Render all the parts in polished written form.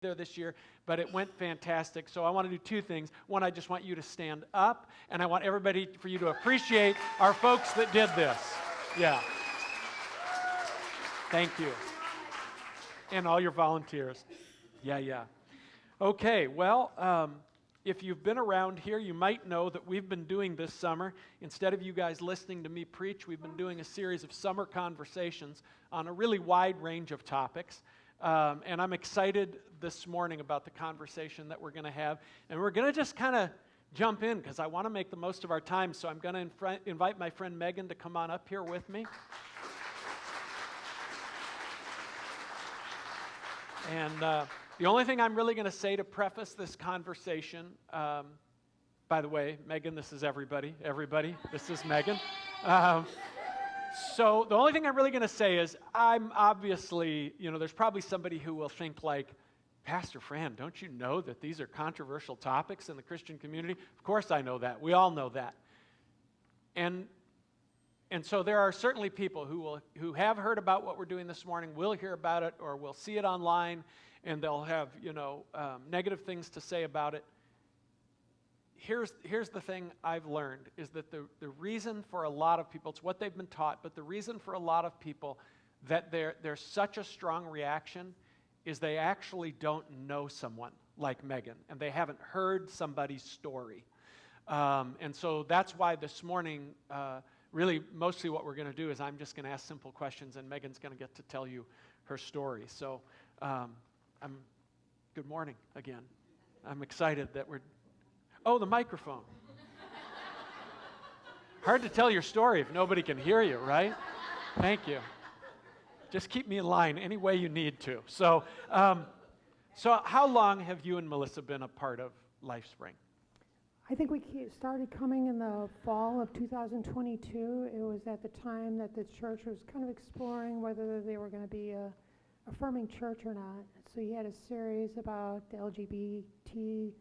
there this year, but it went fantastic. So I want to do two things. One, I just want you to stand up, and I want everybody for you to appreciate our folks that did this. Yeah. Thank you. And all your volunteers. Yeah. Okay, well, if you've been around here, you might know that we've been doing this summer, instead of you guys listening to me preach, we've been doing a series of summer conversations on a really wide range of topics. And I'm excited this morning about the conversation that we're going to have. And we're going to just kind of jump in because I want to make the most of our time. So I'm going to invite my friend Megan to come on up here with me. And the only thing I'm really going to say to preface this conversation, by the way, Megan, this is everybody. Everybody, this is Megan. So the only thing I'm really going to say is I'm obviously, there's probably somebody who will think like, Pastor Fran, don't you know that these are controversial topics in the Christian community? Of course I know that. We all know that. And so there are certainly people who have heard about what we're doing this morning, will hear about it, or will see it online, and they'll have, negative things to say about it. Here's the thing I've learned, is that the reason for a lot of people, it's what they've been taught, but the reason for a lot of people that there's such a strong reaction is they actually don't know someone like Megan, and they haven't heard somebody's story. And so that's why this morning, really mostly what we're going to do is I'm just going to ask simple questions, and Megan's going to get to tell you her story. So good morning again. I'm excited that Oh, the microphone. Hard to tell your story if nobody can hear you, right? Thank you. Just keep me in line any way you need to. So how long have you and Melissa been a part of LifeSpring? I think we started coming in the fall of 2022. It was at the time that the church was kind of exploring whether they were going to be a affirming church or not. So you had a series about the LGBT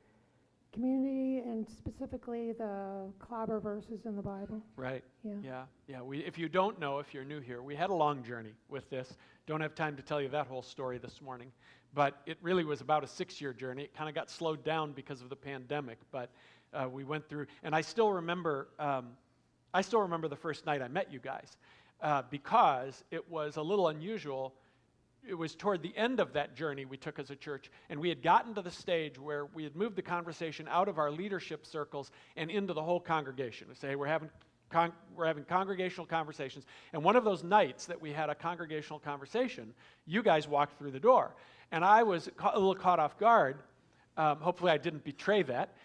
community and specifically the clobber verses in the Bible. Right. Yeah. If you don't know, if you're new here, we had a long journey with this. Don't have time to tell you that whole story this morning, but it really was about a 6-year journey. It kind of got slowed down because of the pandemic, but we went through, and I still remember the first night I met you guys because it was a little unusual. It was toward the end of that journey we took as a church, and we had gotten to the stage where we had moved the conversation out of our leadership circles and into the whole congregation. We say, hey, we're having congregational conversations, and one of those nights that we had a congregational conversation, you guys walked through the door, and I was a little caught off guard. Hopefully I didn't betray that,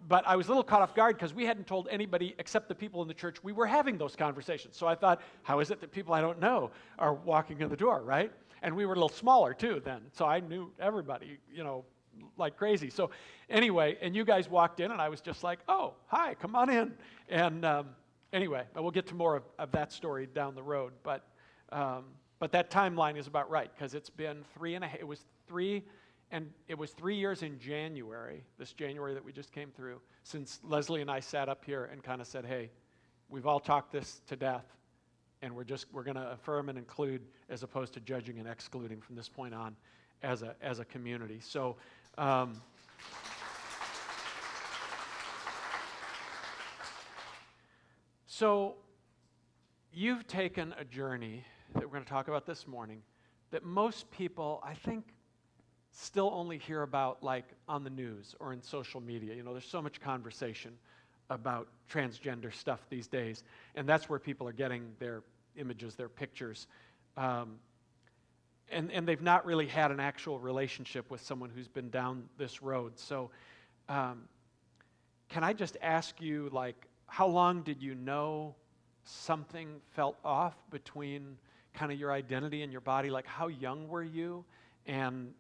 but I was a little caught off guard because we hadn't told anybody except the people in the church we were having those conversations. So I thought, how is it that people I don't know are walking in the door, right? And we were a little smaller too then, so I knew everybody, like crazy. So anyway, and you guys walked in, and I was just like, oh, hi, come on in. And anyway, we'll get to more of that story down the road. But that timeline is about right, because it's been 3 years in January, this January that we just came through, since Leslie and I sat up here and kind of said, hey, we've all talked this to death, and we're going to affirm and include as opposed to judging and excluding from this point on as a community. So so you've taken a journey that we're going to talk about this morning that most people, I think, still only hear about like on the news or in social media. There's so much conversation about transgender stuff these days, and that's where people are getting their images, their pictures, and they've not really had an actual relationship with someone who's been down this road. So can I just ask you, like, how long did you know something felt off between kind of your identity and your body? Like, how young were you? And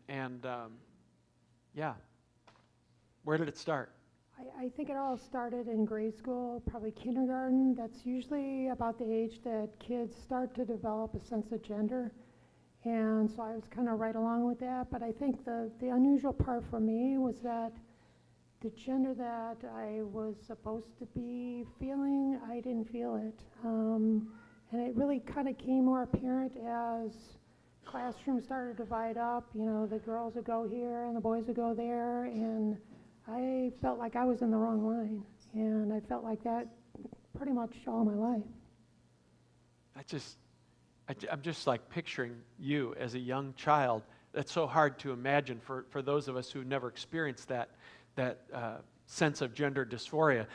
where did it start? I think it all started in grade school, probably kindergarten. That's usually about the age that kids start to develop a sense of gender. And so I was kind of right along with that. But I think the unusual part for me was that the gender that I was supposed to be feeling, I didn't feel it. And it really kind of came more apparent as classroom started to divide up. You know, the girls would go here and the boys would go there, and I felt like I was in the wrong line. And I felt like that pretty much all my life. I'm just like picturing you as a young child. That's so hard to imagine for those of us who never experienced that sense of gender dysphoria.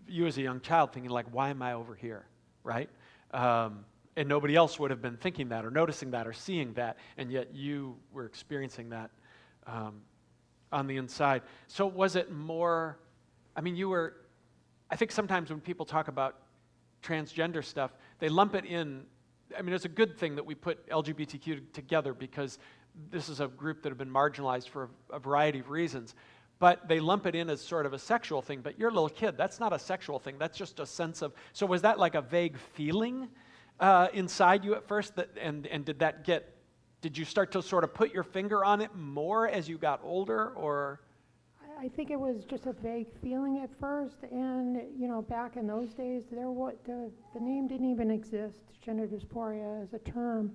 You as a young child thinking like, why am I over here, right? And nobody else would have been thinking that or noticing that or seeing that, and yet you were experiencing that on the inside. So was it more, I mean, I think sometimes when people talk about transgender stuff, they lump it in. I mean, it's a good thing that we put LGBTQ together because this is a group that have been marginalized for a variety of reasons. But they lump it in as sort of a sexual thing. But you're a little kid. That's not a sexual thing. That's just a sense of. So was that like a vague feeling inside you at first? And did you start to sort of put your finger on it more as you got older, or? I think it was just a vague feeling at first, and you know, back in those days, the name didn't even exist, gender dysphoria as a term.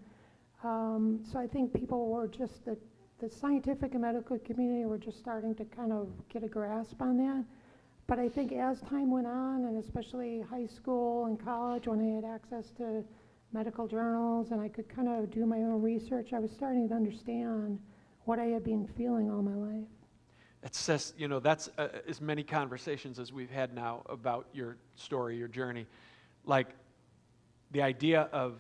So I think people were just, the scientific and medical community were just starting to kind of get a grasp on that. But I think as time went on, and especially high school and college, when I had access to medical journals and I could kind of do my own research, I was starting to understand what I had been feeling all my life. It's just, you know, that's as many conversations as we've had now about your story, your journey. Like the idea of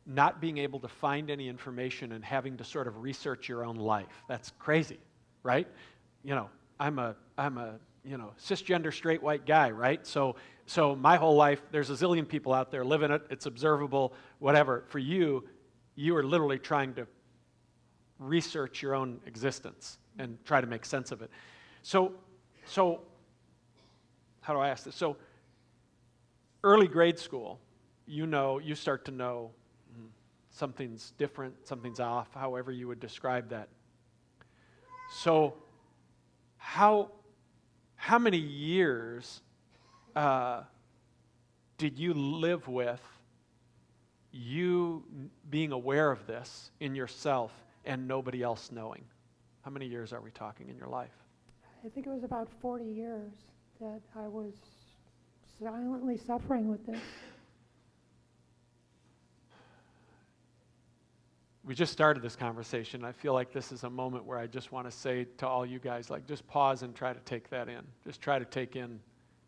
not being able to find any information and having to sort of research your own life. That's crazy, right? You know, I'm a cisgender straight white guy, right? So my whole life, there's a zillion people out there living it. It's observable, whatever. For you are literally trying to research your own existence and try to make sense of it. So how do I ask this? So early grade school, you start to know something's different, something's off, however you would describe that. So how many years did you live with you being aware of this in yourself and nobody else knowing? How many years are we talking in your life? I think it was about 40 years that I was silently suffering with this. We just started this conversation. I feel like this is a moment where I just want to say to all you guys, like, just pause and try to take that in. Just try to take in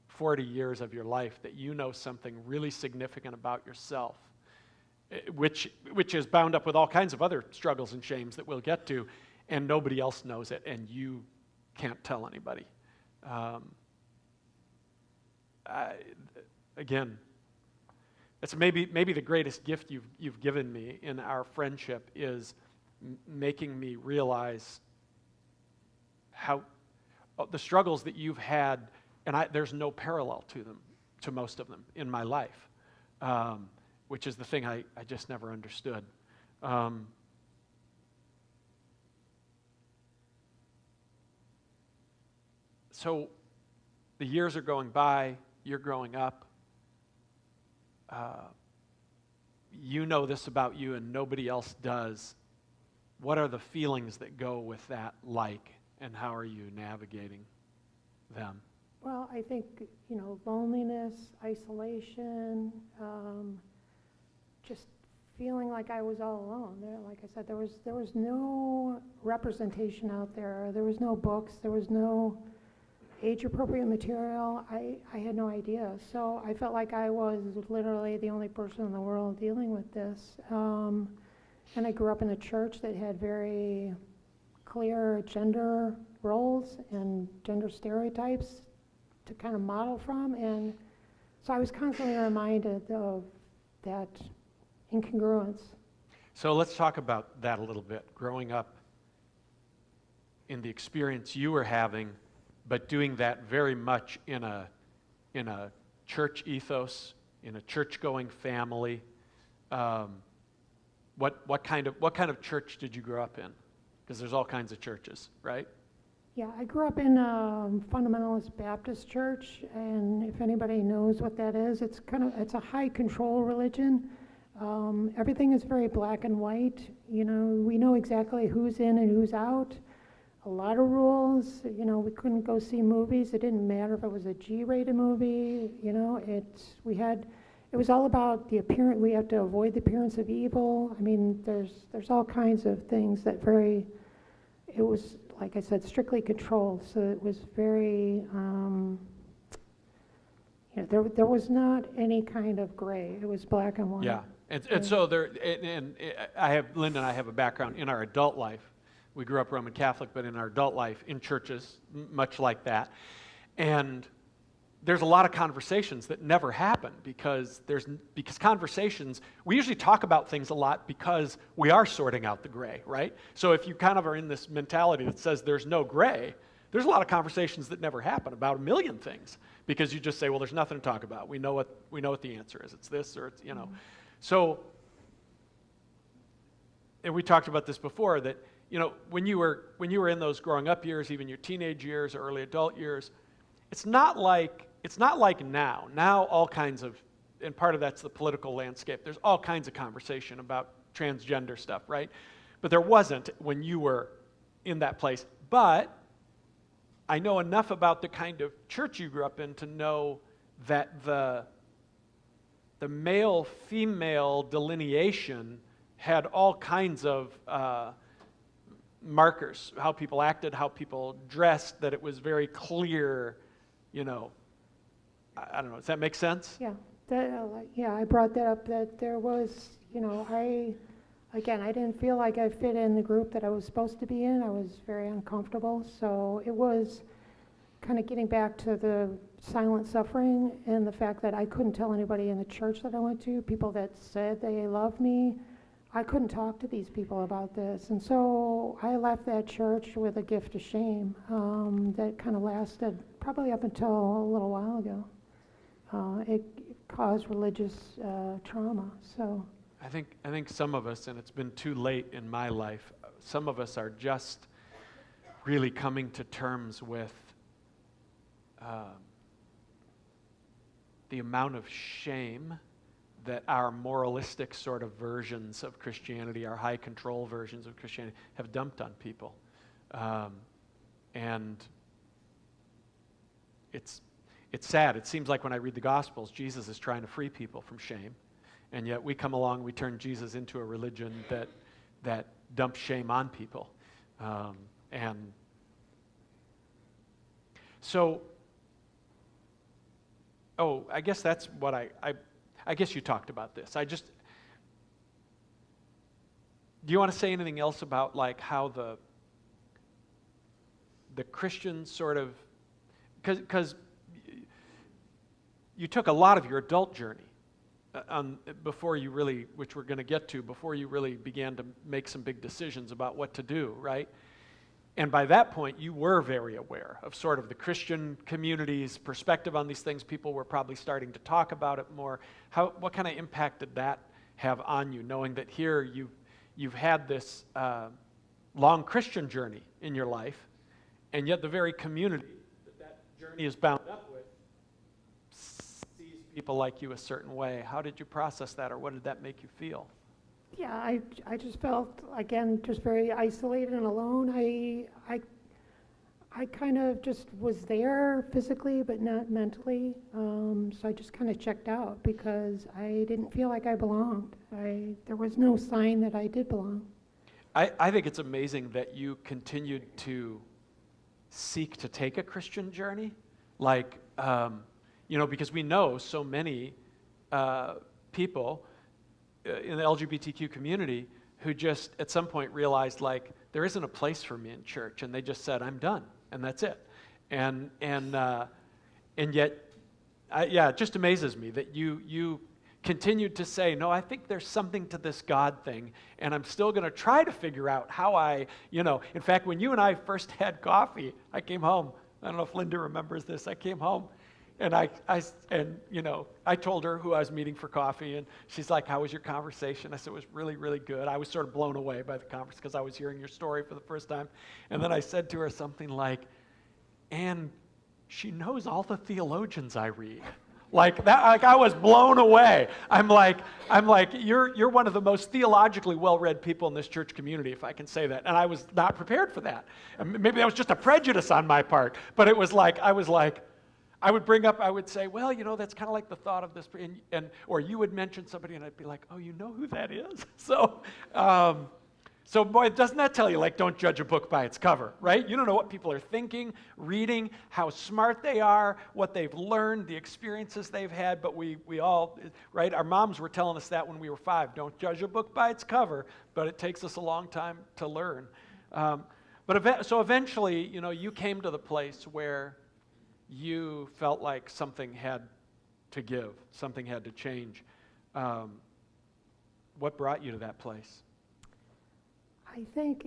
40 years of your life that you know something really significant about yourself, which is bound up with all kinds of other struggles and shames that we'll get to, and nobody else knows it, and you can't tell anybody. Again, it's maybe the greatest gift you've given me in our friendship is making me realize how the struggles that you've had, and there's no parallel to them, to most of them in my life, which is the thing I just never understood. So the years are going by, you're growing up. You know this about you and nobody else does. What are the feelings that go with that like, and how are you navigating them? Well, I think, loneliness, isolation, just feeling like I was all alone. Like I said, there was no representation out there. There was no books. There was no age-appropriate material. I had no idea. So I felt like I was literally the only person in the world dealing with this. And I grew up in a church that had very clear gender roles and gender stereotypes to kind of model from. And so I was constantly reminded of that incongruence. So let's talk about that a little bit. Growing up in the experience you were having, but doing that very much in a church ethos, in a church-going family. What kind of church did you grow up in? Because there's all kinds of churches, right? Yeah, I grew up in a fundamentalist Baptist church, and if anybody knows what that is, it's a high control religion. Everything is very black and white. You know, we know exactly who's in and who's out. A lot of rules. You know, we couldn't go see movies. It didn't matter if it was a G-rated movie. You know, it was all about the appearance. We have to avoid the appearance of evil. I mean, there's all kinds of things that it was, like I said, strictly controlled. So it was very, there was not any kind of gray. It was black and white. Yeah, and so Linda and I have a background in our adult life. We grew up Roman Catholic, but in our adult life, in churches, much like that. And there's a lot of conversations that never happen because conversations, we usually talk about things a lot because we are sorting out the gray, right? So if you kind of are in this mentality that says there's no gray, there's a lot of conversations that never happen about a million things because you just say, well, there's nothing to talk about. We know what the answer is. It's this or it's, Mm-hmm. So, and we talked about this before that, when you were in those growing up years, even your teenage years, early adult years, it's not like now. Now all kinds of, and part of that's the political landscape. There's all kinds of conversation about transgender stuff, right? But there wasn't when you were in that place. But I know enough about the kind of church you grew up in to know that the male-female delineation had all kinds of markers, how people acted, how people dressed, that it was very clear, I don't know, does that make sense? Yeah, I brought that up, that there was, I didn't feel like I fit in the group that I was supposed to be in. I was very uncomfortable, so it was kind of getting back to the silent suffering and the fact that I couldn't tell anybody in the church that I went to, people that said they loved me. I couldn't talk to these people about this, and so I left that church with a gift of shame that kind of lasted probably up until a little while ago. It caused religious trauma. So I think some of us, and it's been too late in my life, some of us are just really coming to terms with the amount of shame that our moralistic sort of versions of Christianity, our high control versions of Christianity, have dumped on people. And it's sad. It seems like when I read the Gospels, Jesus is trying to free people from shame. And yet we come along, we turn Jesus into a religion that dumps shame on people. And so, I guess that's what I guess you talked about this. Do you want to say anything else about like how the Christian sort of, because you took a lot of your adult journey before you really, which we're going to get to, before you really began to make some big decisions about what to do, right? And by that point, you were very aware of sort of the Christian community's perspective on these things. People were probably starting to talk about it more. What kind of impact did that have on you, knowing that here you've had this long Christian journey in your life, and yet the very community that journey is bound up with sees people like you a certain way? How did you process that, or what did that make you feel? yeah, I just felt, again, just very isolated and alone. I kind of just was there physically, but not mentally. So I just kind of checked out because I didn't feel like I belonged. There was no sign that I did belong. I think it's amazing that you continued to seek to take a Christian journey. Like, because we know so many people in the LGBTQ community who just at some point realized, like, there isn't a place for me in church, and they just said, I'm done, and that's it. And yet, it just amazes me that you continued to say, no, I think there's something to this God thing, and I'm still going to try to figure out how in fact, when you and I first had coffee, I came home. I don't know if Linda remembers this. I came home, and I told her who I was meeting for coffee, and she's like, how was your conversation? I said, it was really, really good. I was sort of blown away by the conference because I was hearing your story for the first time. And then I said to her something like, and she knows all the theologians I read. Like that, like I was blown away. I'm like, you're one of the most theologically well-read people in this church community, if I can say that. And I was not prepared for that. And maybe that was just a prejudice on my part, but it was like, I would bring up, I would say, well, that's kind of like the thought of this, or you would mention somebody, and I'd be like, oh, you know who that is? So boy, doesn't that tell you, like, don't judge a book by its cover, right? You don't know what people are thinking, reading, how smart they are, what they've learned, the experiences they've had, but we all, right? Our moms were telling us that when we were 5. Don't judge a book by its cover, but it takes us a long time to learn. So eventually, you came to the place where you felt like something had to give, something had to change. What brought you to that place? I think,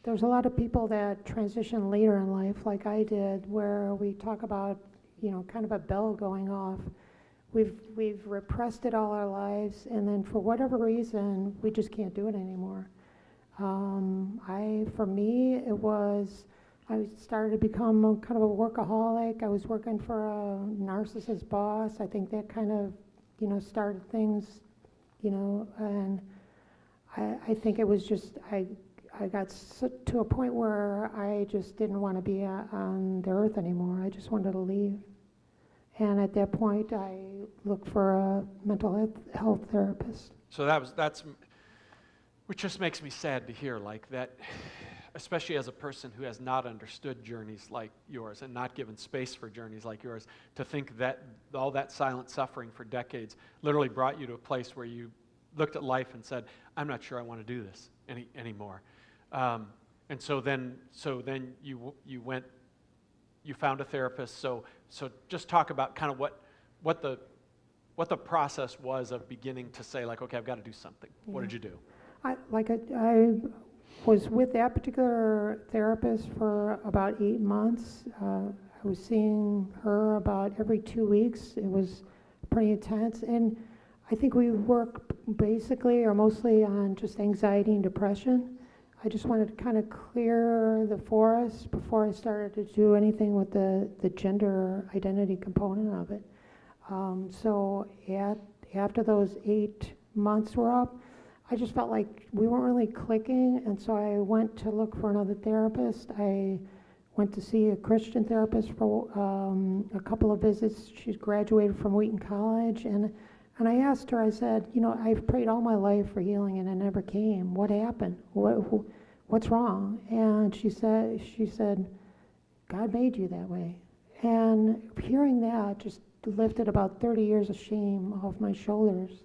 there's a lot of people that transition later in life, like I did, where we talk about, kind of a bell going off. We've repressed it all our lives, and then for whatever reason, we just can't do it anymore. For me, I started to become kind of a workaholic. I was working for a narcissist boss. I think that kind of, started things, and I think it was just, I got to a point where I just didn't want to be on the earth anymore. I just wanted to leave. And at that point, I looked for a mental health therapist. So which just makes me sad to hear, like that, especially as a person who has not understood journeys like yours and not given space for journeys like yours, to think that all that silent suffering for decades literally brought you to a place where you looked at life and said, I'm not sure I want to do this anymore. And so then you found a therapist. So just talk about kind of what the process was of beginning to say, like, okay, I've got to do something. Yeah. What did you do? I was with that particular therapist for about 8 months. I was seeing her about every 2 weeks. It was pretty intense. And I think we work basically or mostly on just anxiety and depression. I just wanted to kind of clear the forest before I started to do anything with the gender identity component of it. So after those 8 months were up, I just felt like we weren't really clicking, and so I went to look for another therapist. I went to see a Christian therapist for a couple of visits. She's graduated from Wheaton College, and I asked her, I said, I've prayed all my life for healing and it never came. What happened? What's wrong? And she said, God made you that way. And hearing that just lifted about 30 years of shame off my shoulders.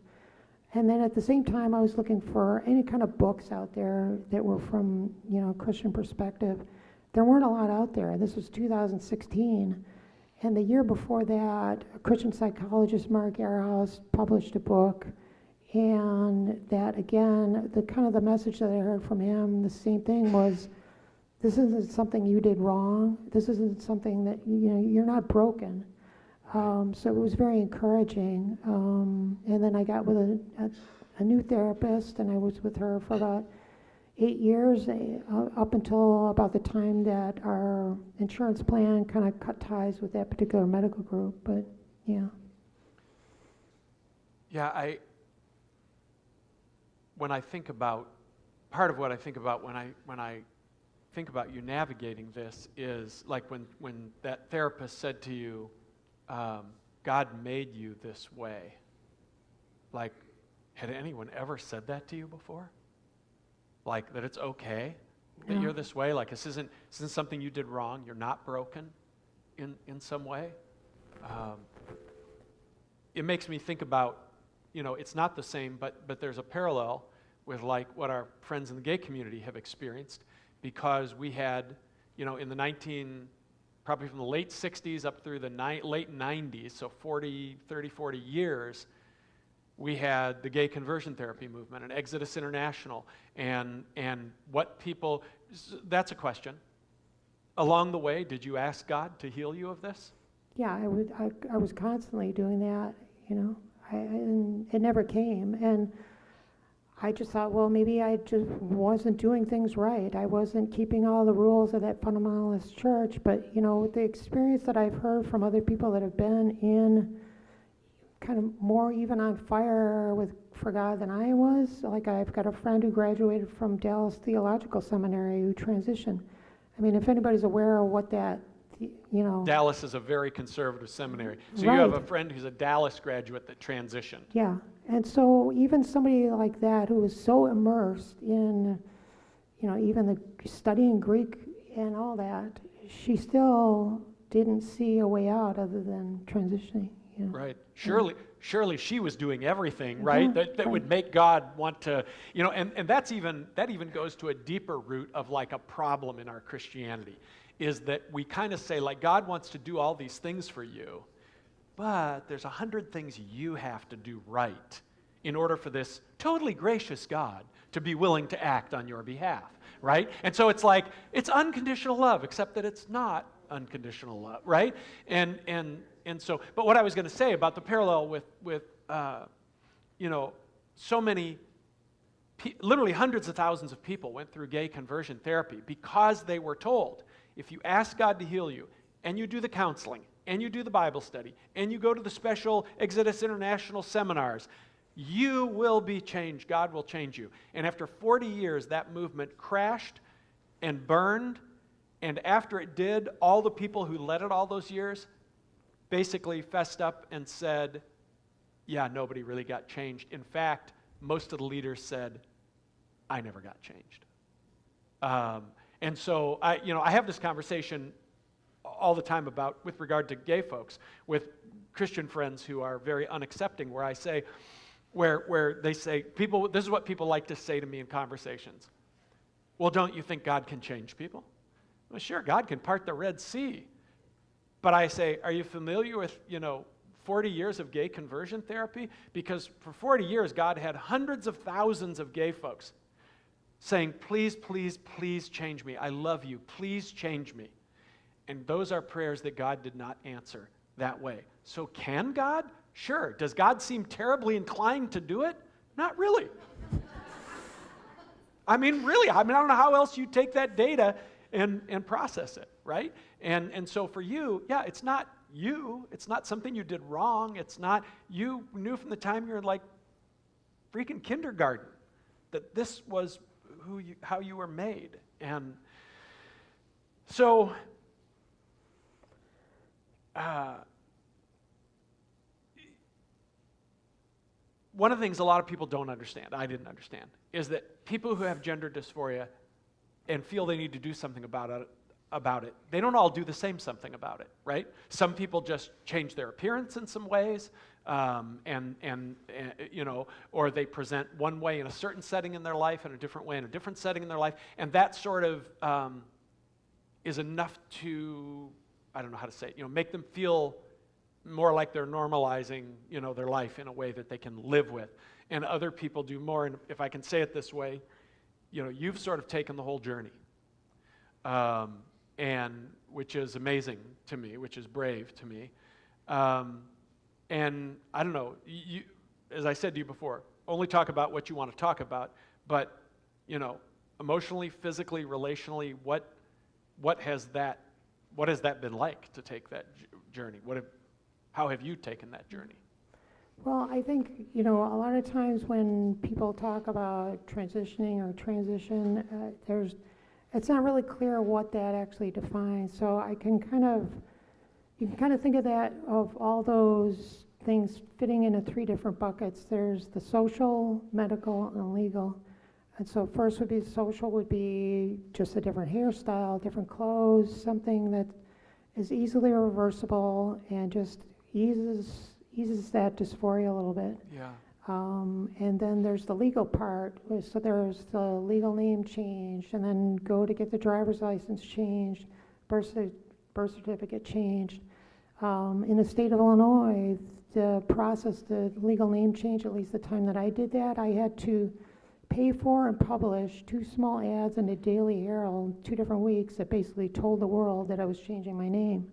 And then at the same time, I was looking for any kind of books out there that were from, Christian perspective. There weren't a lot out there. This was 2016. And the year before that, a Christian psychologist, Mark Airhouse, published a book. And that, again, the message that I heard from him, the same thing was, this isn't something you did wrong. This isn't something that, you're not broken. So it was very encouraging. And then I got with a new therapist, and I was with her for about 8 years, up until about the time that our insurance plan kind of cut ties with that particular medical group. But yeah. Yeah, when I think about, part of what I think about when I think about you navigating this is like when that therapist said to you, God made you this way. Like, had anyone ever said that to you before? Like, that it's okay that you're this way? Like, this isn't something you did wrong. You're not broken in some way. It makes me think about, it's not the same, but there's a parallel with like what our friends in the gay community have experienced, because we had, in the probably from the late 60s up through the late 90s, so 40 years, we had the gay conversion therapy movement and Exodus International, and what people, that's a question. Along the way, did you ask God to heal you of this? Yeah, I was constantly doing that, and it never came. And I just thought, well, maybe I just wasn't doing things right. I wasn't keeping all the rules of that fundamentalist church. But, with the experience that I've heard from other people that have been in kind of more even on fire for God than I was, like I've got a friend who graduated from Dallas Theological Seminary who transitioned. I mean, if anybody's aware of what that, Dallas is a very conservative seminary. So Right. you have a friend who's a Dallas graduate that transitioned. Yeah, and so even somebody like that who was so immersed in, even the studying Greek and all that, she still didn't see a way out other than transitioning. Right. Surely she was doing everything, right? Yeah, That would make God want to, and that even goes to a deeper root of like a problem in our Christianity, is that we kind of say like God wants to do all these things for you, but there's 100 things you have to do right in order for this totally gracious God to be willing to act on your behalf, right? And so it's like, it's unconditional love, except that it's not unconditional love, right? And so, but what I was going to say about the parallel with so many, literally hundreds of thousands of people went through gay conversion therapy because they were told, if you ask God to heal you, and you do the counseling, and you do the Bible study, and you go to the special Exodus International seminars, you will be changed. God will change you. And after 40 years, that movement crashed and burned. And after it did, all the people who led it all those years basically fessed up and said, yeah, nobody really got changed. In fact, most of the leaders said, I never got changed. And so I have this conversation all the time with regard to gay folks, with Christian friends who are very unaccepting, where I say, where they say, this is what people like to say to me in conversations. Well, don't you think God can change people? Well, sure, God can part the Red Sea. But I say, are you familiar with, 40 years of gay conversion therapy? Because for 40 years, God had hundreds of thousands of gay folks saying, please, please, please change me. I love you. Please change me. And those are prayers that God did not answer that way. So can God? Sure. Does God seem terribly inclined to do it? Not really. Really. I don't know how else you take that data and process it, right? And so for you, yeah, it's not you. It's not something you did wrong. It's not, you knew from the time you were in like freaking kindergarten that this was how you were made. And so one of the things a lot of people don't understand, I didn't understand, is that people who have gender dysphoria and feel they need to do something about it, they don't all do the same something about it, right? Some people just change their appearance in some ways, or they present one way in a certain setting in their life and a different way in a different setting in their life, and that sort of is enough to, I don't know how to say it, make them feel more like they're normalizing, their life in a way that they can live with. And other people do more, and if I can say it this way, you've sort of taken the whole journey, and which is amazing to me, which is brave to me. And I don't know, you, as I said to you before, only talk about what you want to talk about, but, emotionally, physically, relationally, what has that been like to take that journey? How have you taken that journey? Well, I think, a lot of times when people talk about transitioning or transition, it's not really clear what that actually defines. So you can kind of think of that, of all those things fitting into 3 different buckets. There's the social, medical, and legal. And so first would be social, would be just a different hairstyle, different clothes, something that is easily reversible and just eases that dysphoria a little bit. Yeah. And then there's the legal part. So there's the legal name change, and then go to get the driver's license changed, birth certificate changed. In the state of Illinois, the legal name change, at least the time that I did that, I had to pay for and publish 2 small ads in the Daily Herald, 2 different weeks, that basically told the world that I was changing my name.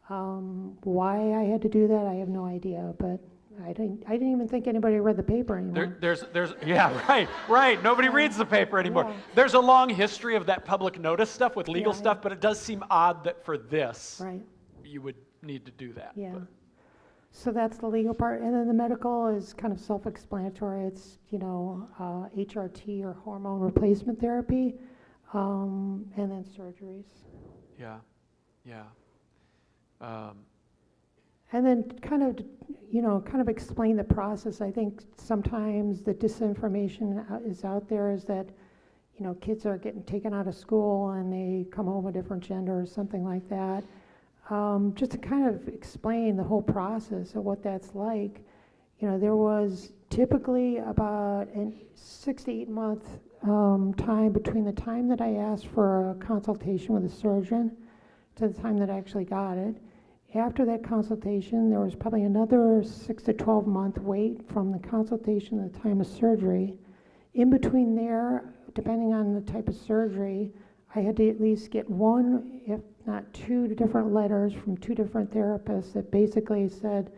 Why I had to do that, I have no idea, but I didn't even think anybody read the paper anymore. Yeah, right. Nobody reads the paper anymore. Yeah. There's a long history of that public notice stuff with legal Yeah, stuff, but it does seem odd that for this, Right, you would need to do that. yeah. But- So that's the legal part, and then the medical is kind of self-explanatory. It's, HRT or hormone replacement therapy, and then surgeries. Yeah. And then kind of explain the process. I think sometimes the disinformation is out there is that, kids are getting taken out of school and they come home a different gender or something like that. Just to kind of explain the whole process of what that's like. There was typically about a 6 to 8 month time between the time that I asked for a consultation with a surgeon to the time that I actually got it. After that consultation, there was probably another 6 to 12 month wait from the consultation to the time of surgery. In between there, depending on the type of surgery, I had to at least get one, if not two different letters from two different therapists that basically said,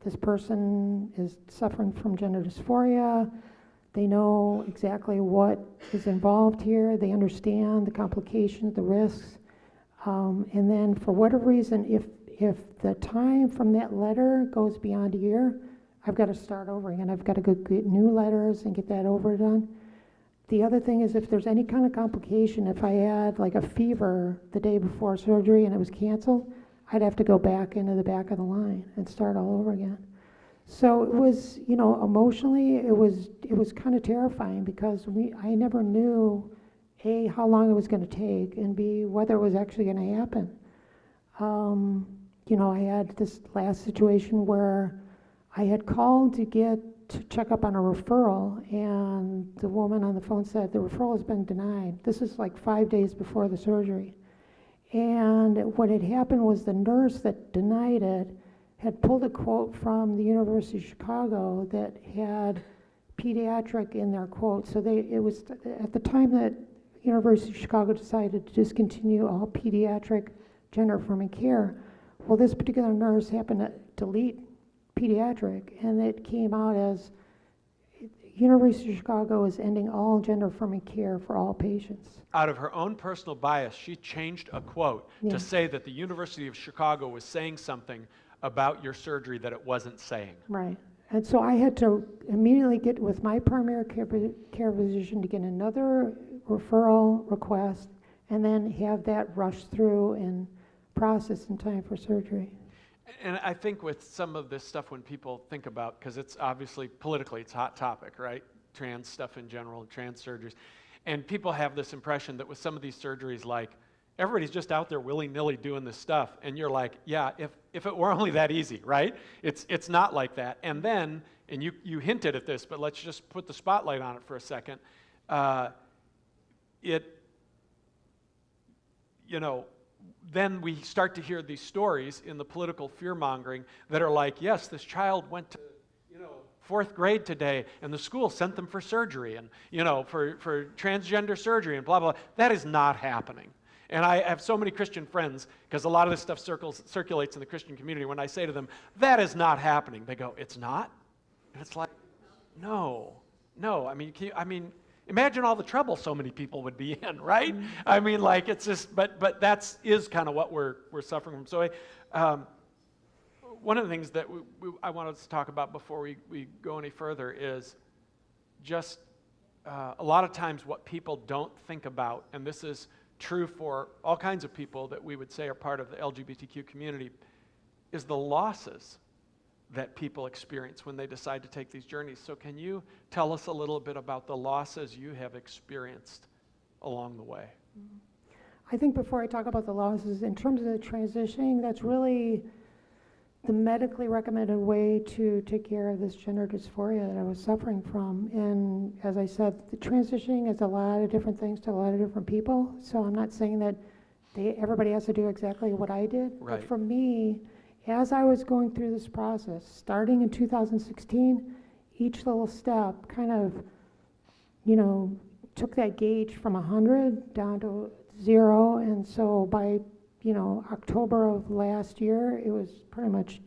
this person is suffering from gender dysphoria. They know exactly what is involved here. They understand the complications, the risks. And then for whatever reason, if the time from that letter goes beyond a year, I've got to start over again. I've got to go get new letters and get that over done. The other thing is if there's any kind of complication, if I had like a fever the day before surgery and it was canceled, I'd have to go back into the back of the line and start all over again. So it was, emotionally, it was kind of terrifying because I never knew, A, how long it was going to take, and B, whether it was actually going to happen. I had this last situation where I had called to check up on a referral, and the woman on the phone said, the referral has been denied. This is like 5 days before the surgery. And what had happened was the nurse that denied it had pulled a quote from the University of Chicago that had pediatric in their quote. So it was at the time that University of Chicago decided to discontinue all pediatric gender-affirming care. Well, this particular nurse happened to delete pediatric, and it came out as University of Chicago is ending all gender-affirming care for all patients. Out of her own personal bias, she changed a quote to say that the University of Chicago was saying something about your surgery that it wasn't saying. Right. And so I had to immediately get with my primary care physician to get another referral request and then have that rushed through and processed in time for surgery. And I think with some of this stuff, when people think about, because it's obviously politically, it's a hot topic, right? Trans stuff in general, trans surgeries. And people have this impression that with some of these surgeries, like, everybody's just out there willy-nilly doing this stuff. And you're like, yeah, if it were only that easy, right? It's not like that. And then, and you hinted at this, but let's just put the spotlight on it for a second. Then we start to hear these stories in the political fear-mongering that are like, yes, this child went to, 4th grade today, and the school sent them for surgery, and, for transgender surgery, and blah, blah. That is not happening. And I have so many Christian friends, because a lot of this stuff circulates in the Christian community. When I say to them, that is not happening, they go, it's not? And it's like, no. Imagine all the trouble so many people would be in, right? Mm-hmm. It's just, but that is kind of what we're suffering from. So one of the things that I wanted to talk about before we go any further is just a lot of times what people don't think about, and this is true for all kinds of people that we would say are part of the LGBTQ community, is the losses that people experience when they decide to take these journeys. So can you tell us a little bit about the losses you have experienced along the way? I think before I talk about the losses, in terms of the transitioning, that's really the medically recommended way to take care of this gender dysphoria that I was suffering from. And as I said, the transitioning is a lot of different things to a lot of different people. So I'm not saying that everybody has to do exactly what I did. Right. But for me, as I was going through this process, starting in 2016, each little step kind of, took that gauge from 100 down to 0. And so by, October of last year, it was pretty much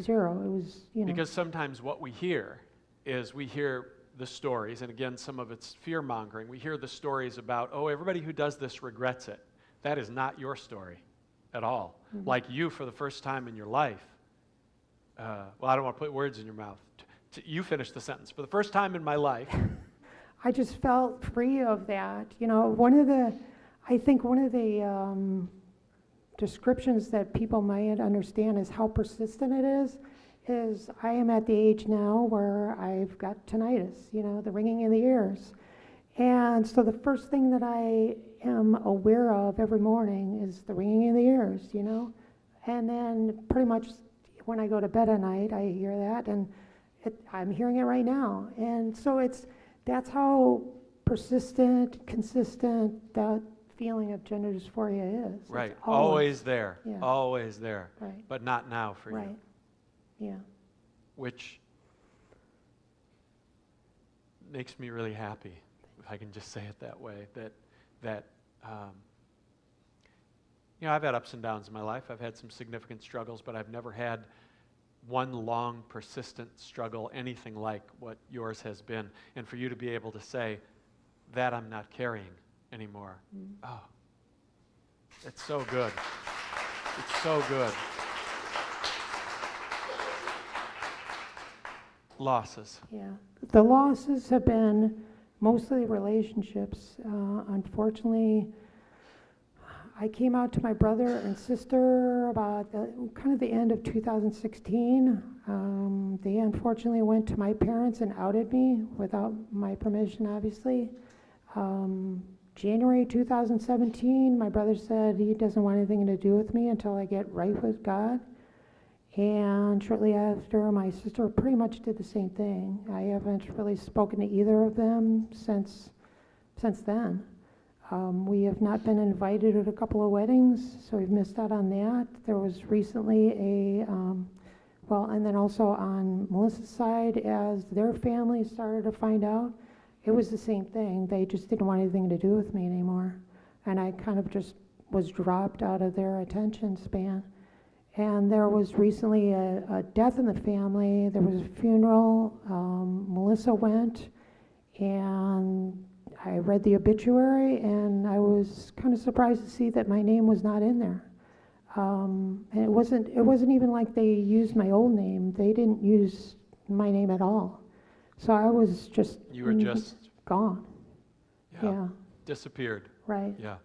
Zero. It was, Because sometimes what we hear is we hear the stories, and again, some of it's fear-mongering. We hear the stories about, oh, everybody who does this regrets it. That is not your story at all. Mm-hmm. Like you, for the first time in your life, well, I don't want to put words in your mouth. You finish the sentence. For the first time in my life. I just felt free of that. I think one of the descriptions that people might understand is how persistent it is I am at the age now where I've got tinnitus, the ringing in the ears. And so the first thing that I am aware of every morning is the ringing in the ears, and then pretty much when I go to bed at night, I hear that, and I'm hearing it right now. And so that's how persistent, consistent that feeling of gender dysphoria is. Right, It's always there, yeah. always there, Right. but not now for Right. you. Yeah. Which makes me really happy, if I can just say it that way, that I've had ups and downs in my life. I've had some significant struggles, but I've never had one long, persistent struggle, anything like what yours has been. And for you to be able to say, that I'm not carrying anymore. Oh, it's so good. It's so good. Losses. Yeah. The losses have been mostly relationships. Unfortunately, I came out to my brother and sister about kind of the end of 2016. They unfortunately went to my parents and outed me without my permission, obviously. January 2017, my brother said he doesn't want anything to do with me until I get right with God. And shortly after, my sister pretty much did the same thing. I haven't really spoken to either of them since then. We have not been invited at a couple of weddings, so we've missed out on that. There was recently and then also on Melissa's side, as their family started to find out, it was the same thing. They just didn't want anything to do with me anymore. And I kind of just was dropped out of their attention span. And there was recently a death in the family. There was a funeral. Melissa went, and I read the obituary, and I was kind of surprised to see that my name was not in there. And it wasn't even like they used my old name. They didn't use my name at all. So I was just You were just gone. Yeah. Disappeared. Right. Yeah.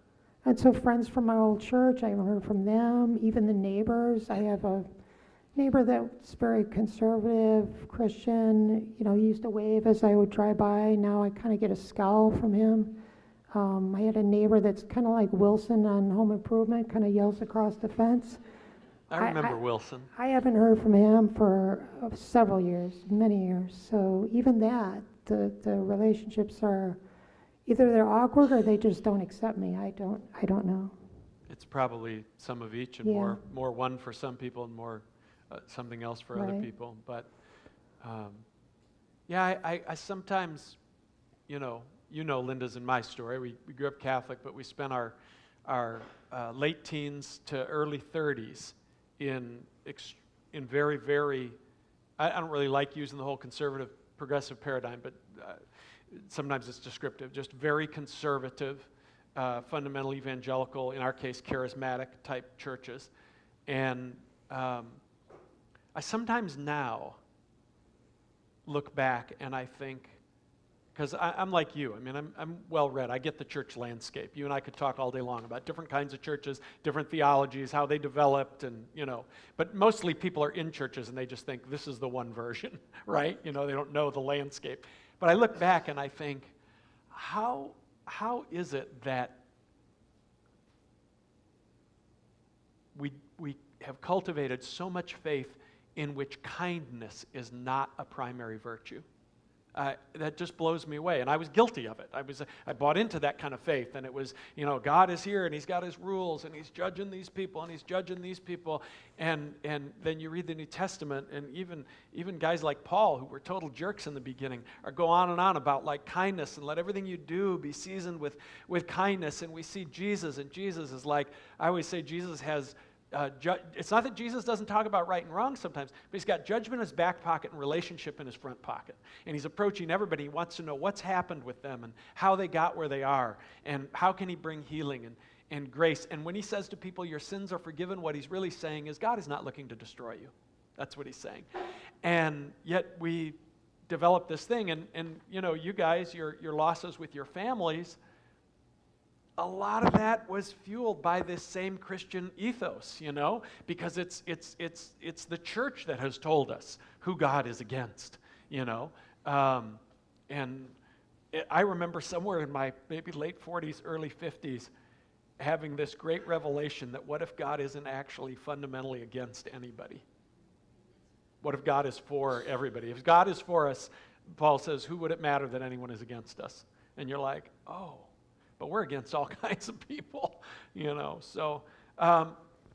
And so friends from my old church, I haven't heard from them. Even the neighbors. I have a neighbor that's very conservative, Christian. He used to wave as I would drive by. Now I kind of get a scowl from him. I had a neighbor that's kind of like Wilson on Home Improvement, kind of yells across the fence. I remember Wilson. I haven't heard from him for several years, many years. So even that, the relationships are either they're awkward or they just don't accept me. I don't know. It's probably some of each, and Yeah. more one for some people and more something else for other Right. people. But I sometimes, Linda's and my story. We grew up Catholic, but we spent our late teens to early 30s in very, very, I don't really like using the whole conservative progressive paradigm, but sometimes it's descriptive, just very conservative, fundamental evangelical, in our case, charismatic type churches. And I sometimes now look back and I think, because I'm like you, I'm well-read. I get the church landscape. You and I could talk all day long about different kinds of churches, different theologies, how they developed, and, but mostly people are in churches and they just think this is the one version, right? They don't know the landscape. But I look back and I think, how is it that we have cultivated so much faith in which kindness is not a primary virtue? That just blows me away, and I was guilty of it. I bought into that kind of faith, and it was, God is here, and He's got His rules, and He's judging these people, and He's judging these people, and then you read the New Testament, and even guys like Paul, who were total jerks in the beginning, go on and on about like kindness, and let everything you do be seasoned with kindness, and we see Jesus, and Jesus is like, I always say Jesus has it's not that Jesus doesn't talk about right and wrong sometimes, but he's got judgment in his back pocket and relationship in his front pocket. And he's approaching everybody. He wants to know what's happened with them and how they got where they are and how can he bring healing and grace. And when he says to people, your sins are forgiven, what he's really saying is God is not looking to destroy you. That's what he's saying. And yet we develop this thing, and you know, you guys, your losses with your families, a lot of that was fueled by this same Christian ethos, you know, because it's the church that has told us who God is against, you know. I remember somewhere in my maybe late 40s, early 50s, having this great revelation that what if God isn't actually fundamentally against anybody? What if God is for everybody? If God is for us, Paul says, who would it matter that anyone is against us? And you're like, oh, but we're against all kinds of people, you know. So I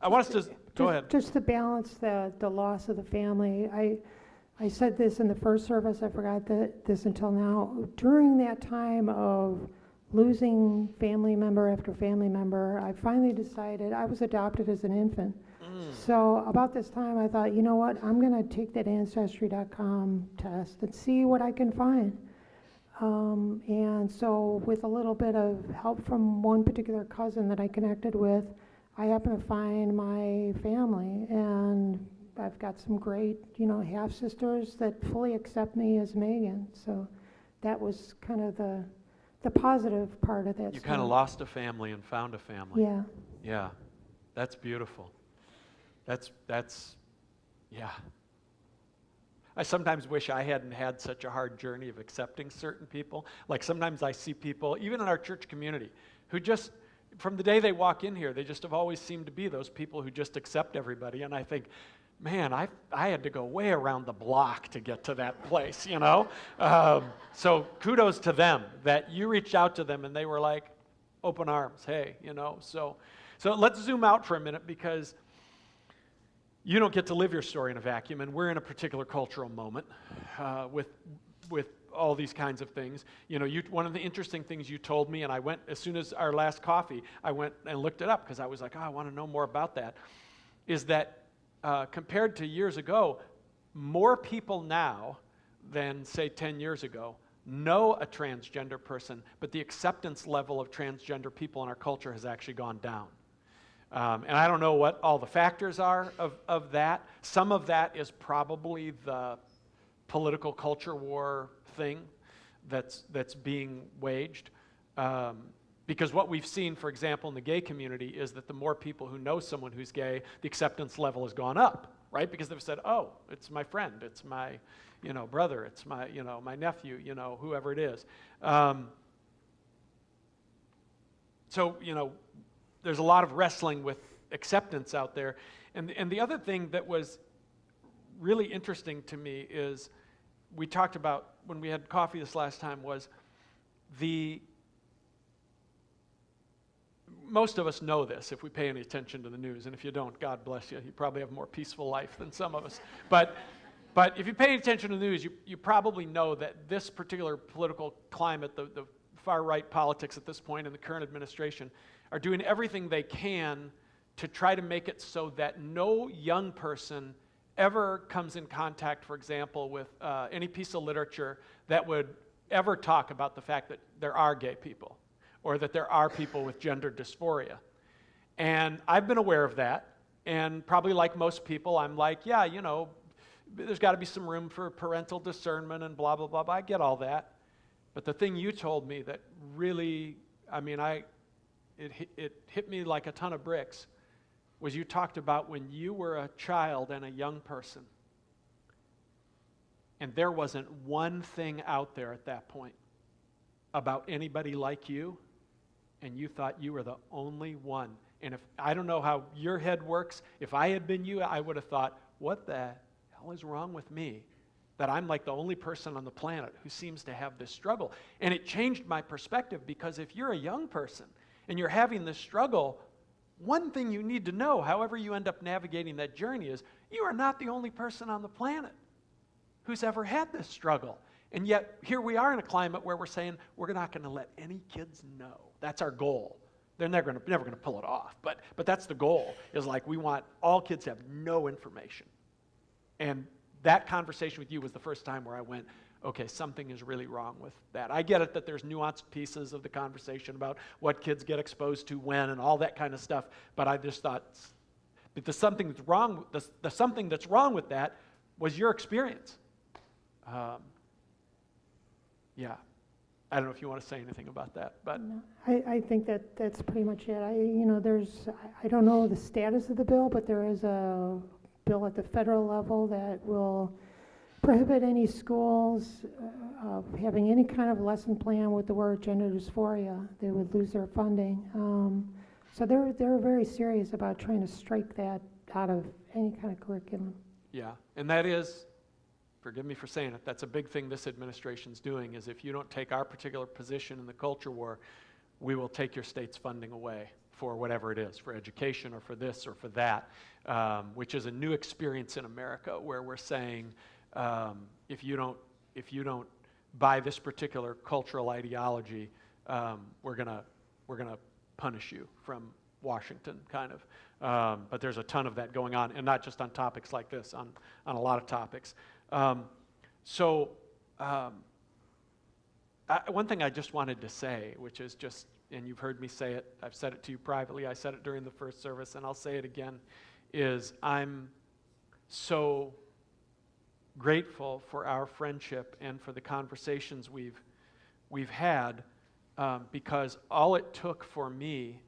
want us to, go ahead. Just to balance the loss of the family, I said this in the first service, I forgot this until now. During that time of losing family member after family member, I finally decided, I was adopted as an infant. So about this time, I thought, you know what, I'm going to take that Ancestry.com test and see what I can find. And so with a little bit of help from one particular cousin that I connected with, I happened to find my family. And I've got some great, you know, half-sisters that fully accept me as Megan. So that was kind of the positive part of that. You kind of lost a family and found a family. Yeah. Yeah. That's beautiful. That's, yeah. I sometimes wish I hadn't had such a hard journey of accepting certain people. Like sometimes I see people, even in our church community, who just, from the day they walk in here, they just have always seemed to be those people who just accept everybody. And I think, man, I had to go way around the block to get to that place, you know? So kudos to them that you reached out to them and they were like, open arms, hey, you know? So let's zoom out for a minute because you don't get to live your story in a vacuum, and we're in a particular cultural moment with all these kinds of things. You know, one of the interesting things you told me, and I went, as soon as our last coffee, I went and looked it up because I was like, oh, I want to know more about that, is that compared to years ago, more people now than, say, 10 years ago know a transgender person, but the acceptance level of transgender people in our culture has actually gone down. And I don't know what all the factors are of that. Some of that is probably the political culture war thing that's being waged. Because what we've seen, for example, in the gay community is that the more people who know someone who's gay, the acceptance level has gone up, right? Because they've said, oh, it's my friend, it's my, you know, brother, it's my, you know, my nephew, you know, whoever it is. So, you know, there's a lot of wrestling with acceptance out there. And the other thing that was really interesting to me is we talked about when we had coffee this last time was most of us know this if we pay any attention to the news, and if you don't, God bless you. You probably have a more peaceful life than some of us. But if you pay attention to the news, you probably know that this particular political climate, the far-right politics at this point in the current administration, are doing everything they can to try to make it so that no young person ever comes in contact, for example, with any piece of literature that would ever talk about the fact that there are gay people or that there are people with gender dysphoria. And I've been aware of that, and probably like most people, I'm like, yeah, you know, there's got to be some room for parental discernment and blah, blah, blah, blah. I get all that. But the thing you told me that really, I mean, it hit me like a ton of bricks, was you talked about when you were a child and a young person, and there wasn't one thing out there at that point about anybody like you, and you thought you were the only one. And if I don't know how your head works, if I had been you, I would have thought, what the hell is wrong with me? That I'm like the only person on the planet who seems to have this struggle. And it changed my perspective, because if you're a young person and you're having this struggle, one thing you need to know, however you end up navigating that journey, is you are not the only person on the planet who's ever had this struggle. And yet, here we are in a climate where we're saying we're not going to let any kids know. That's our goal. They're never going to pull it off. But that's the goal, is like we want all kids to have no information. And that conversation with you was the first time where I went, okay, something is really wrong with that. I get it that there's nuanced pieces of the conversation about what kids get exposed to when and all that kind of stuff, but I just thought, but the something that's wrong with that was your experience. Yeah. I don't know if you want to say anything about that, but No, I think that's pretty much it. I don't know the status of the bill, but there is a bill at the federal level that will prohibit any schools having any kind of lesson plan with the word gender dysphoria. They would lose their funding. So they're very serious about trying to strike that out of any kind of curriculum. yeah. And that is, forgive me for saying it, that's a big thing this administration's doing, is if you don't take our particular position in the culture war, we will take your state's funding away for whatever it is, for education or for this or for that, which is a new experience in America, where we're saying, if you don't buy this particular cultural ideology, we're gonna punish you from Washington, kind of. But there's a ton of that going on, and not just on topics like this, on a lot of topics. One thing I just wanted to say, which is just, and you've heard me say it, I've said it to you privately, I said it during the first service, and I'll say it again, is I'm so grateful for our friendship and for the conversations we've had, because all it took for me,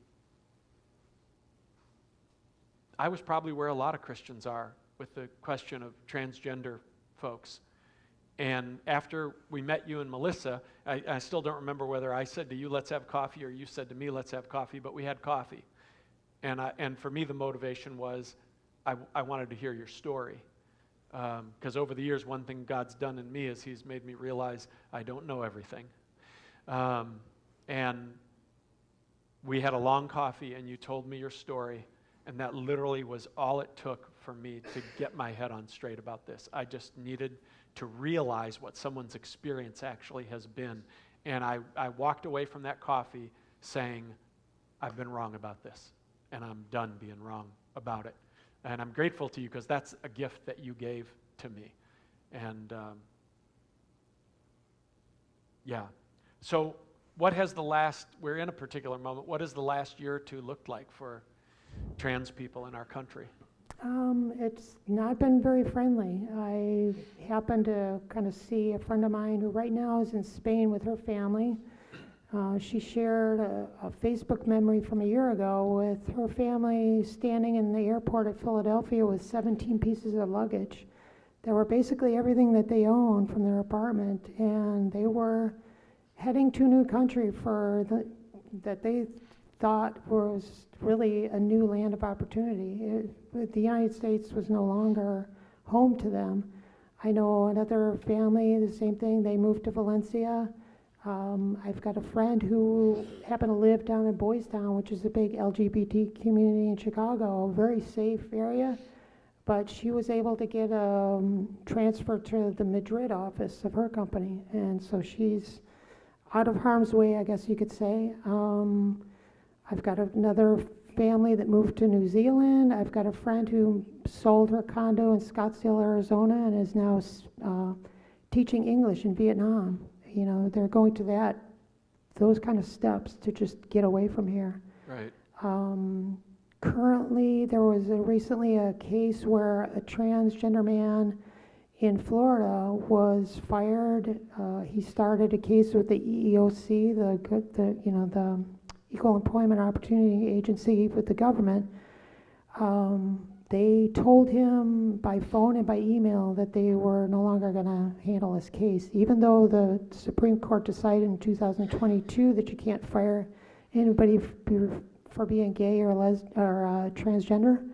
I was probably where a lot of Christians are with the question of transgender folks. And after we met you and Melissa, I still don't remember whether I said to you, let's have coffee, or you said to me, let's have coffee, but we had coffee. And for me, the motivation was I wanted to hear your story. Because over the years, one thing God's done in me is he's made me realize I don't know everything. And we had a long coffee, and you told me your story, and that literally was all it took for me to get my head on straight about this. I just needed to realize what someone's experience actually has been. And I walked away from that coffee saying, I've been wrong about this, and I'm done being wrong about it. And I'm grateful to you, because that's a gift that you gave to me. And yeah. So what has we're in a particular moment, what has the last year or two looked like for trans people in our country? It's not been very friendly. I happened to kind of see a friend of mine who right now is in Spain with her family. She shared a Facebook memory from a year ago with her family standing in the airport at Philadelphia with 17 pieces of luggage that were basically everything that they owned from their apartment, and they were heading to a new country that they thought was really a new land of opportunity. The United States was no longer home to them. I know another family, the same thing, they moved to Valencia. I've got a friend who happened to live down in Boys Town, which is a big LGBT community in Chicago, a very safe area, but she was able to get transferred to the Madrid office of her company, and so she's out of harm's way, I guess you could say. I've got another family that moved to New Zealand. I've got a friend who sold her condo in Scottsdale, Arizona, and is now teaching English in Vietnam. You know, they're going to those kind of steps to just get away from here. Right. Currently, there was recently a case where a transgender man in Florida was fired. He started a case with the EEOC, the Equal Employment Opportunity Agency with the government. They told him by phone and by email that they were no longer going to handle his case, even though the Supreme Court decided in 2022 that you can't fire anybody for being gay or transgender.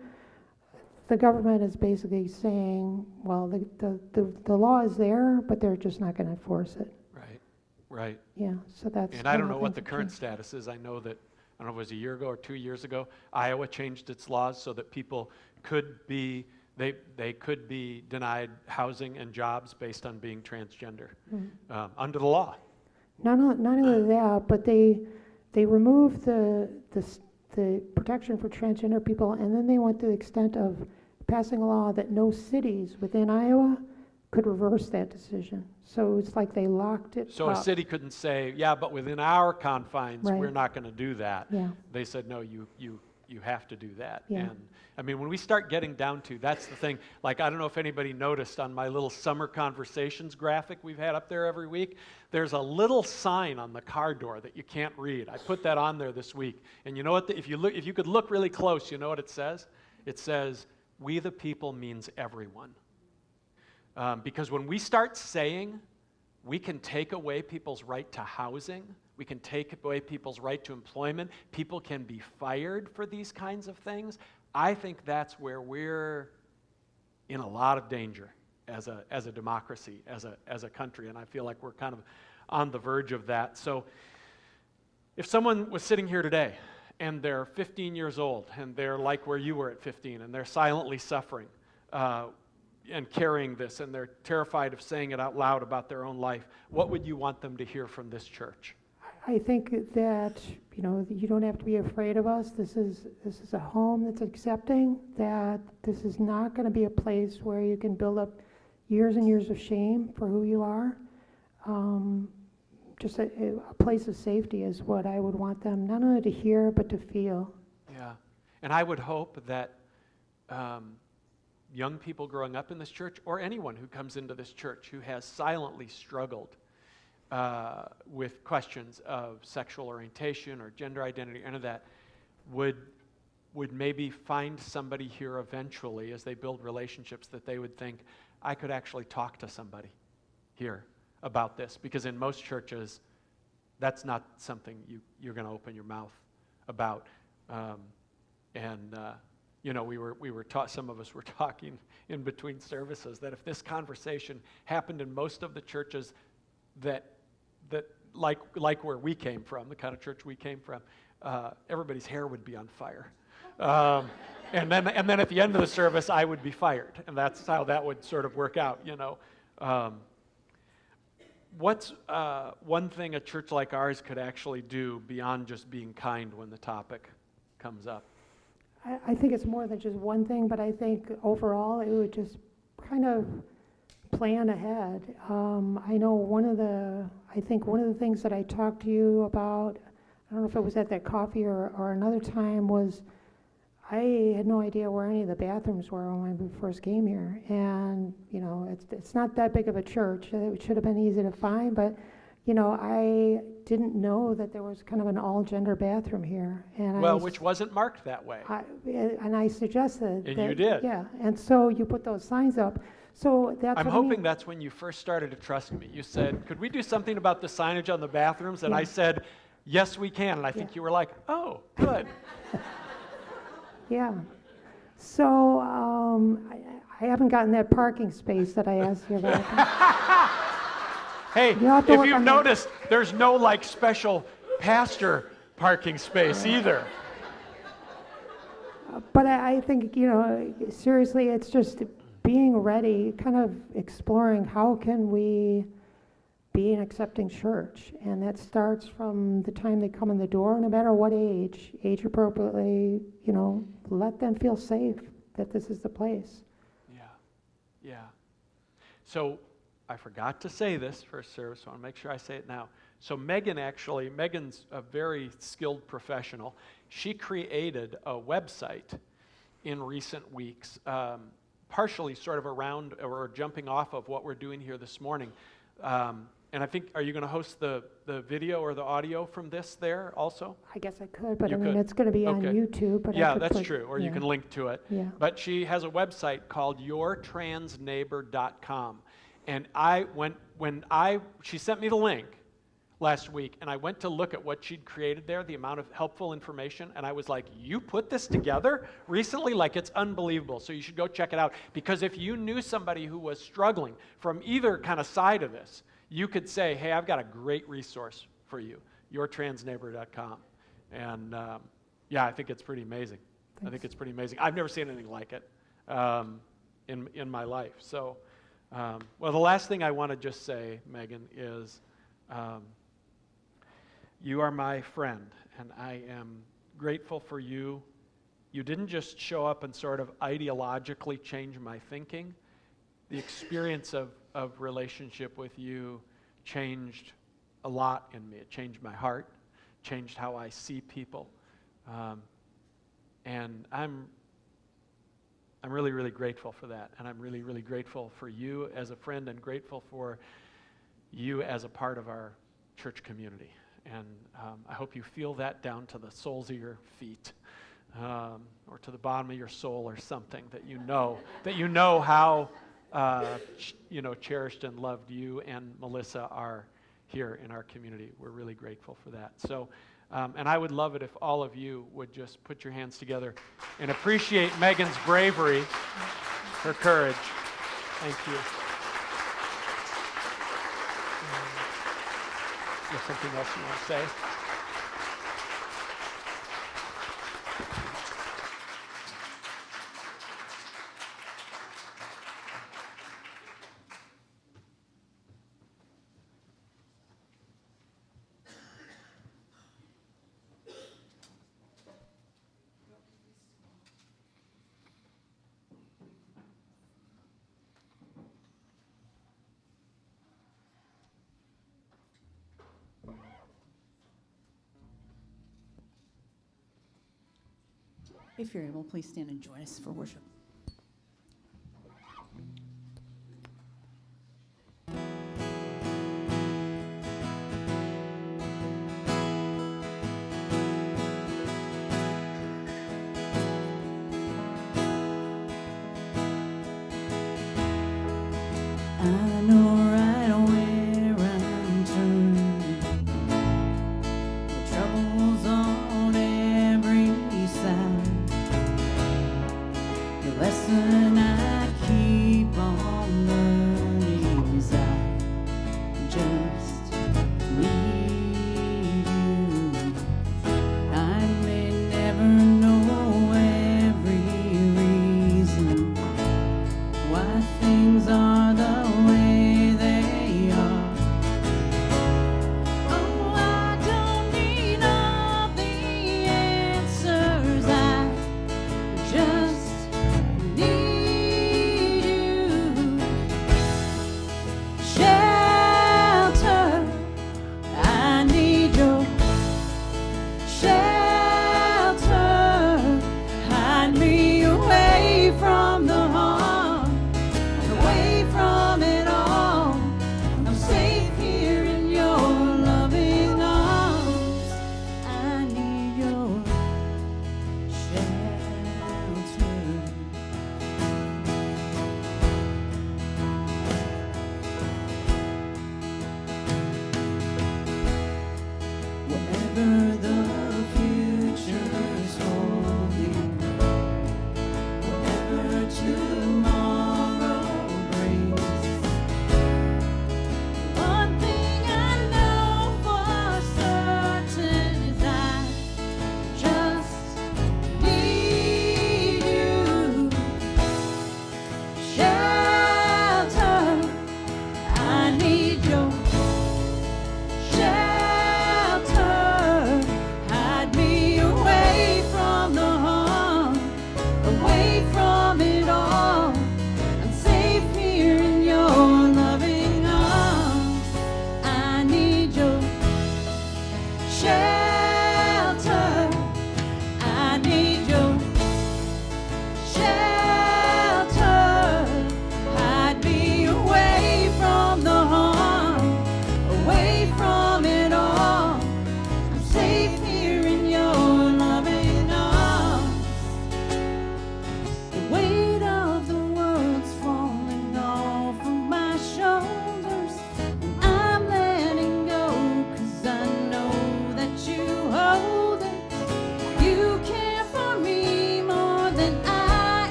The government is basically saying, well, the law is there, but they're just not going to enforce it. Right. Yeah, so that's. And I don't know what the current status is. I know that, I don't know if it was a year ago or 2 years ago, Iowa changed its laws so that people could be, they could be denied housing and jobs based on being transgender, under the law. Not only that, but they they removed the protection for transgender people, and then they went to the extent of passing a law that no cities within Iowa could reverse that decision. So it's like they locked it So up. a city couldn't say, yeah, but within our confines, Right. we're not going to do that. Yeah. They said, no, you have to do that. Yeah. And I mean, when we start getting down to, that's the thing, like, I don't know if anybody noticed on my little summer conversations graphic we've had up there every week, there's a little sign on the car door that you can't read. I put that on there this week. And you know what, if you could look really close, you know what it says? It says, "We the people" means everyone. Because when we start saying we can take away people's right to housing, we can take away people's right to employment, people can be fired for these kinds of things, I think that's where we're in a lot of danger as a democracy, as a country, and I feel like we're kind of on the verge of that. So if someone was sitting here today and they're 15 years old and they're like where you were at 15 and they're silently suffering, and carrying this, and they're terrified of saying it out loud about their own life, what would you want them to hear from this church? I think that, you don't have to be afraid of us. This is a home that's accepting, that this is not going to be a place where you can build up years and years of shame for who you are. Just a place of safety is what I would want them not only to hear, but to feel. Yeah, and I would hope that young people growing up in this church, or anyone who comes into this church who has silently struggled with questions of sexual orientation or gender identity, or any of that, would maybe find somebody here eventually as they build relationships that they would think, I could actually talk to somebody here about this. Because in most churches, that's not something you're going to open your mouth about. We were taught, some of us were talking in between services, that if this conversation happened in most of the churches that like where we came from, the kind of church we came from, everybody's hair would be on fire. And then at the end of the service, I would be fired. And that's how that would sort of work out, What's one thing a church like ours could actually do beyond just being kind when the topic comes up? I think it's more than just one thing, but I think overall it would just kind of plan ahead. I know one of the things that I talked to you about, I don't know if it was at that coffee or another time, was I had no idea where any of the bathrooms were when we first came here. And, it's not that big of a church. It should have been easy to find, but I didn't know that there was kind of an all-gender bathroom here. And which wasn't marked that way. I suggested and that, you did. Yeah, and so you put those signs up. So that's I'm what hoping I mean. that's when you first started to trust me. You said, could we do something about the signage on the bathrooms? And I said, yes, we can. And I think you were like, oh, good. Yeah. So I haven't gotten that parking space that I asked you about. Hey, if you've noticed, there's no special pastor parking space either. But I think, seriously, it's just being ready, kind of exploring how can we be an accepting church. And that starts from the time they come in the door, no matter what age appropriately, let them feel safe that this is the place. Yeah. So I forgot to say this first service, so I want to make sure I say it now. So Megan's a very skilled professional. She created a website in recent weeks, partially sort of around or jumping off of what we're doing here this morning. And I think, are you going to host the video or the audio from this there also? I guess I could, but You could. it's going to be on Okay. YouTube. But Yeah, that's true. Or you yeah. can link to it. Yeah. But she has a website called yourtransneighbor.com. And she sent me the link last week, and I went to look at what she'd created there, the amount of helpful information, and I was like, you put this together recently? It's unbelievable. So you should go check it out. Because if you knew somebody who was struggling from either kind of side of this, you could say, hey, I've got a great resource for you, yourtransneighbor.com. And I think it's pretty amazing. Thanks. I think it's pretty amazing. I've never seen anything like it in my life. So, the last thing I want to just say, Megan, is you are my friend, and I am grateful for you. You didn't just show up and sort of ideologically change my thinking. The experience of relationship with you changed a lot in me. It changed my heart, changed how I see people. And I'm really, really grateful for that. And I'm really, really grateful for you as a friend and grateful for you as a part of our church community. And I hope you feel that down to the soles of your feet, or to the bottom of your soul or something, that you know how cherished and loved you and Melissa are here in our community. We're really grateful for that. So, and I would love it if all of you would just put your hands together and appreciate Megan's bravery, her courage. Thank you. Is there something else you want to say? If you're able, please stand and join us for worship. I know right where I'm turning. The trouble's on every side. The lesson I keep on learning is I just need you. I may never know every reason why things are the way they are. Oh, I don't need all the answers. I just need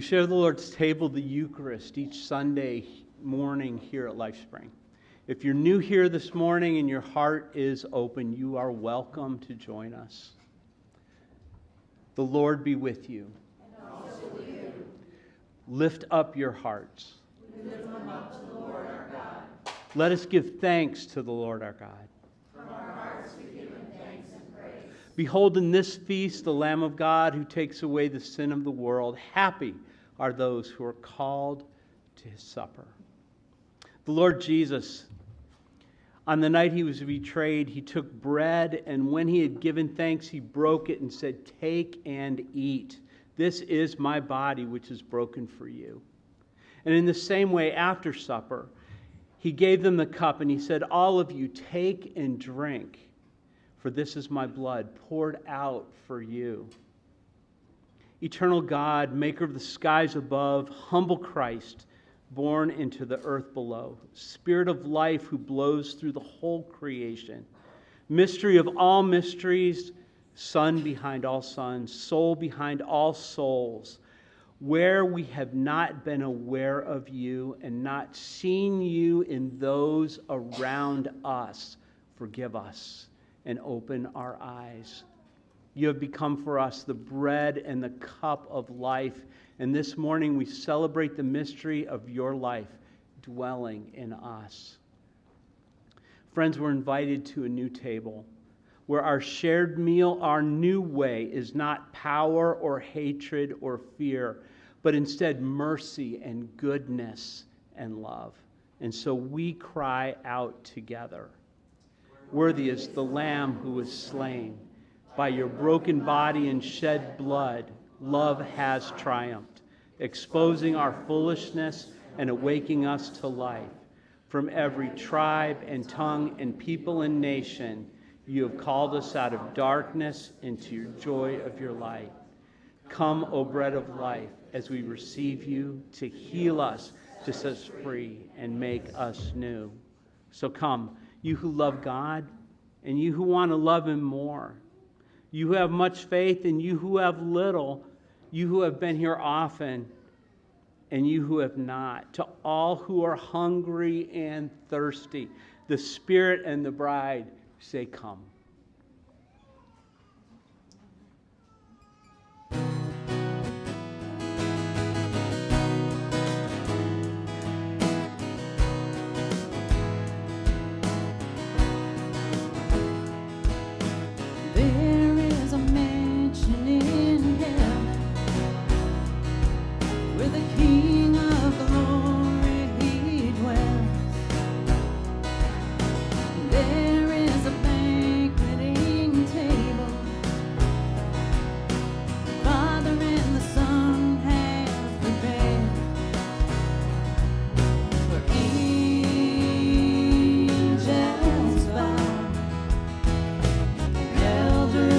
share the Lord's table, the Eucharist, each Sunday morning here at LifeSpring. If you're new here this morning and your heart is open, you are welcome to join us. The Lord be with you. And also with you. Lift up your hearts. We lift them up to the Lord our God. Let us give thanks to the Lord our God. From our hearts we give him thanks and praise. Behold, in this feast, the Lamb of God who takes away the sin of the world. Happy are those who are called to his supper. The Lord Jesus, on the night he was betrayed, he took bread, and when he had given thanks, he broke it and said, "Take and eat. This is my body, which is broken for you." And in the same way, after supper, he gave them the cup, and he said, "All of you, take and drink, for this is my blood poured out for you." Eternal God, maker of the skies above, humble Christ, born into the earth below, Spirit of life who blows through the whole creation, mystery of all mysteries, Son behind all sons, soul behind all souls, where we have not been aware of you and not seen you in those around us, forgive us and open our eyes. You have become for us the bread and the cup of life. And this morning we celebrate the mystery of your life dwelling in us. Friends, we're invited to a new table where our shared meal, our new way, is not power or hatred or fear, but instead mercy and goodness and love. And so we cry out together, "Worthy is the Lamb who was slain. By your broken body and shed blood, love has triumphed, exposing our foolishness and awaking us to life. From every tribe and tongue and people and nation, you have called us out of darkness into your joy of your light. Come, O bread of life, as we receive you to heal us, to set us free, and make us new." So come, you who love God and you who want to love him more. You who have much faith and you who have little, you who have been here often and you who have not. To all who are hungry and thirsty, the Spirit and the bride say, "Come." There is a mansion in heaven where the King of glory he dwells. There is a banqueting table, the Father and the Son have prepared, where angels bow, elders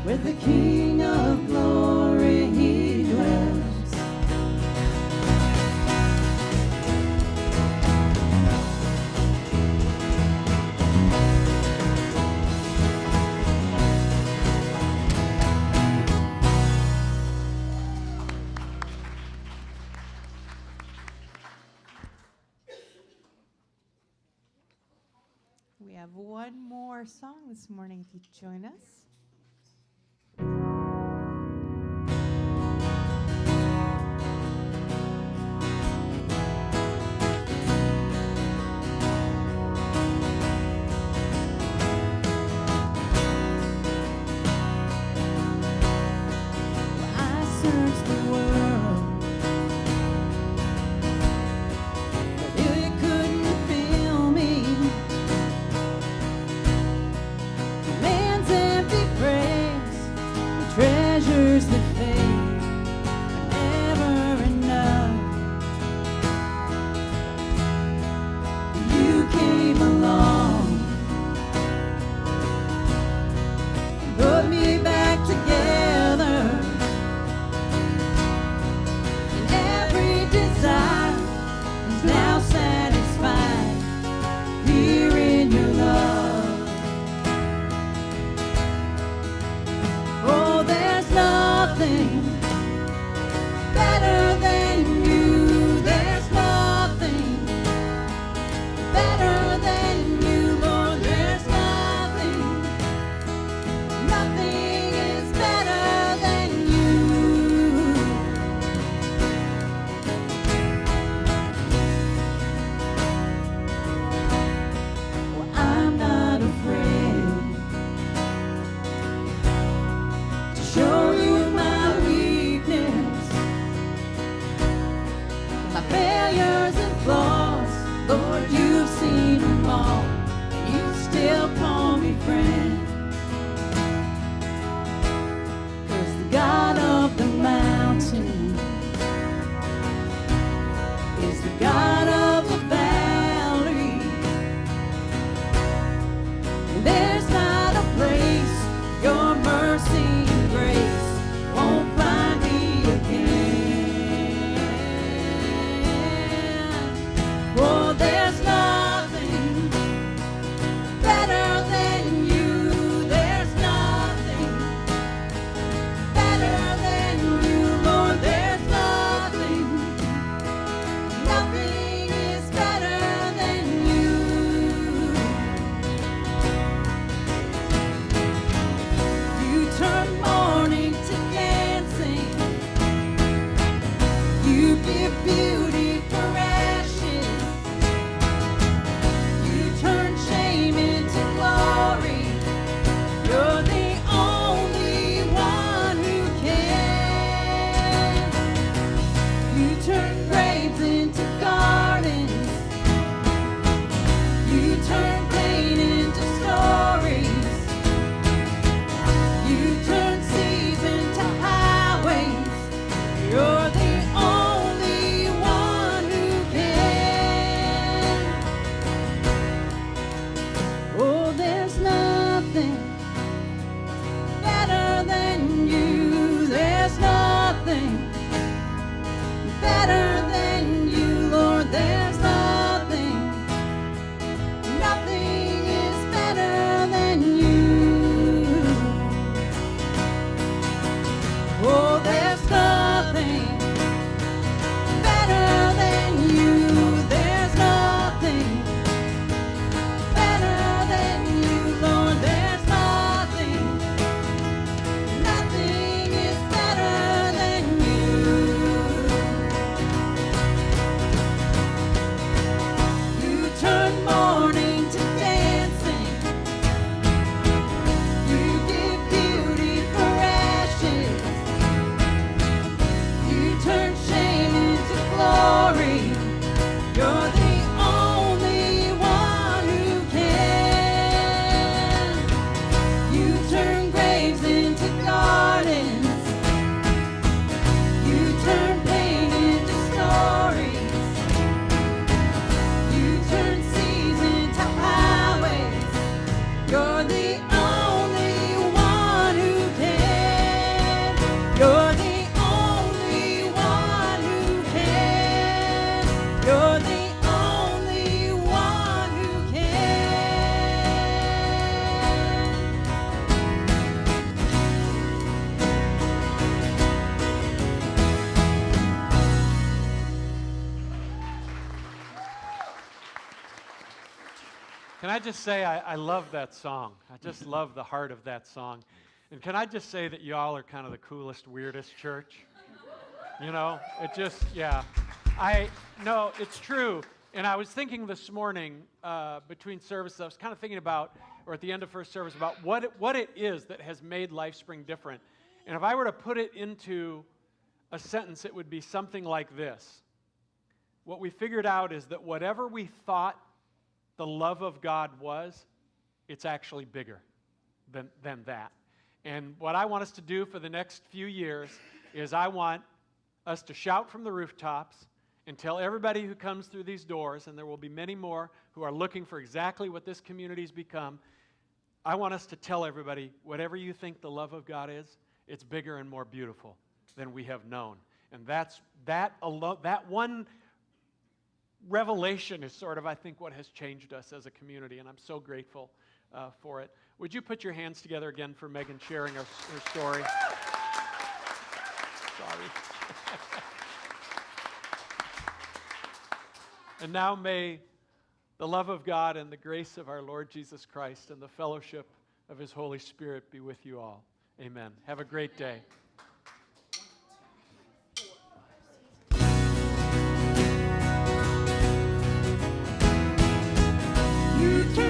where the King of glory he dwells. We have one more song this morning if you'd join us. I searched the world, but it couldn't fill me. Man's empty praise, the treasures that fade are never enough. You came along, put me back together. And every desire is now satisfied here in your love. Oh, there's nothing better than you. There's nothing better than you, Lord. There's nothing, nothing is better than you. Well, I'm not afraid to show you my weakness, my failures and flaws. Lord, you've seen them all, and you still call me friend. 'Cause the God of the mountain is the God of the valley. And there's not a place your mercy and grace won't find me again. Oh, there's nothing Can I just say I love that song. I just love the heart of that song. And can I just say that y'all are kind of the coolest, weirdest church? You know, it just, yeah. No, it's true. And I was thinking this morning between services, I was kind of thinking about, or at the end of first service, about what it is that has made LifeSpring different. And if I were to put it into a sentence, it would be something like this. What we figured out is that whatever we thought the love of God was, it's actually bigger than that. And what I want us to do for the next few years is I want us to shout from the rooftops and tell everybody who comes through these doors, and there will be many more who are looking for exactly what this community's become. I want us to tell everybody, whatever you think the love of God is, it's bigger and more beautiful than we have known. And that one revelation is sort of, I think, what has changed us as a community, and I'm so grateful for it. Would you put your hands together again for Megan sharing her story? Sorry. And now may the love of God and the grace of our Lord Jesus Christ and the fellowship of His Holy Spirit be with you all. Amen. Have a great day. You can